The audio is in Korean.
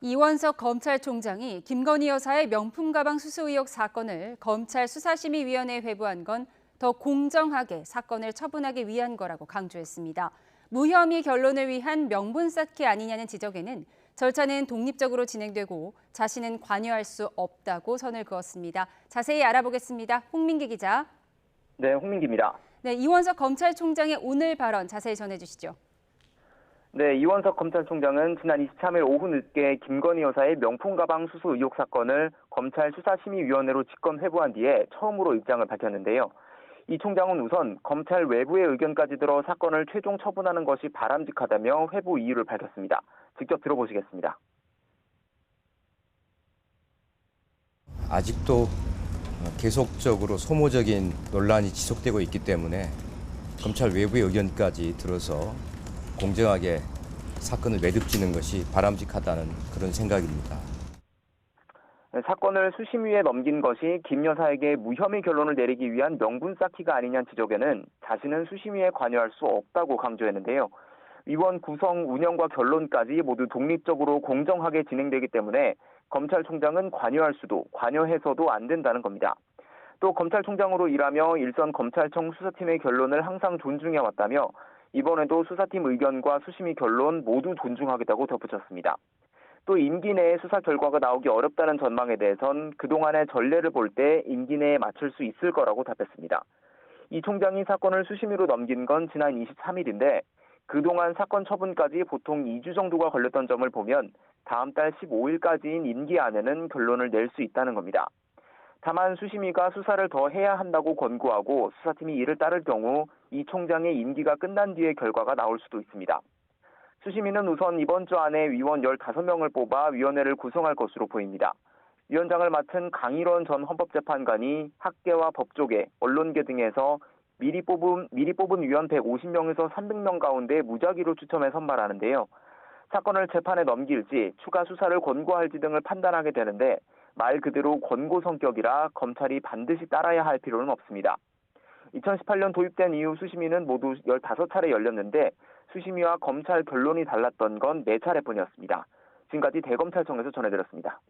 이원석 검찰총장이 김건희 여사의 명품 가방 수수 의혹 사건을 검찰 수사심의위원회에 회부한 건 더 공정하게 사건을 처분하기 위한 거라고 강조했습니다. 무혐의 결론을 위한 명분 쌓기 아니냐는 지적에는 절차는 독립적으로 진행되고 자신은 관여할 수 없다고 선을 그었습니다. 자세히 알아보겠습니다. 홍민기 기자. 네, 홍민기입니다. 네, 이원석 검찰총장의 오늘 발언 자세히 전해주시죠. 네, 이원석 검찰총장은 지난 23일 오후 늦게 김건희 여사의 명품 가방 수수 의혹 사건을 검찰 수사심의위원회로 직권 회부한 뒤에 처음으로 입장을 밝혔는데요. 이 총장은 우선 검찰 외부의 의견까지 들어 사건을 최종 처분하는 것이 바람직하다며 회부 이유를 밝혔습니다. 직접 들어보시겠습니다. 아직도 계속적으로 소모적인 논란이 지속되고 있기 때문에 검찰 외부의 의견까지 들어서 공정하게 사건을 매듭지는 것이 바람직하다는 그런 생각입니다. 사건을 수심위에 넘긴 것이 김 여사에게 무혐의 결론을 내리기 위한 명분 쌓기가 아니냐는 지적에는 자신은 수심위에 관여할 수 없다고 강조했는데요. 위원 구성, 운영과 결론까지 모두 독립적으로 공정하게 진행되기 때문에 검찰총장은 관여할 수도 관여해서도 안 된다는 겁니다. 또 검찰총장으로 일하며 일선 검찰청 수사팀의 결론을 항상 존중해왔다며 이번에도 수사팀 의견과 수심위 결론 모두 존중하겠다고 덧붙였습니다. 또 임기 내에 수사 결과가 나오기 어렵다는 전망에 대해선 그동안의 전례를 볼 때 임기 내에 맞출 수 있을 거라고 답했습니다. 이 총장이 사건을 수심위로 넘긴 건 지난 23일인데 그동안 사건 처분까지 보통 2주 정도가 걸렸던 점을 보면 다음 달 15일까지인 임기 안에는 결론을 낼 수 있다는 겁니다. 다만 수심위가 수사를 더 해야 한다고 권고하고 수사팀이 이를 따를 경우 이 총장의 임기가 끝난 뒤에 결과가 나올 수도 있습니다. 수심위는 우선 이번 주 안에 위원 15명을 뽑아 위원회를 구성할 것으로 보입니다. 위원장을 맡은 강일원 전 헌법재판관이 학계와 법조계, 언론계 등에서 미리 뽑은 위원 150명에서 300명 가운데 무작위로 추첨해 선발하는데요. 사건을 재판에 넘길지 추가 수사를 권고할지 등을 판단하게 되는데 말 그대로 권고 성격이라 검찰이 반드시 따라야 할 필요는 없습니다. 2018년 도입된 이후 수심위는 모두 15차례 열렸는데 수심위와 검찰 결론이 달랐던 건 4차례뿐이었습니다. 지금까지 대검찰청에서 전해드렸습니다.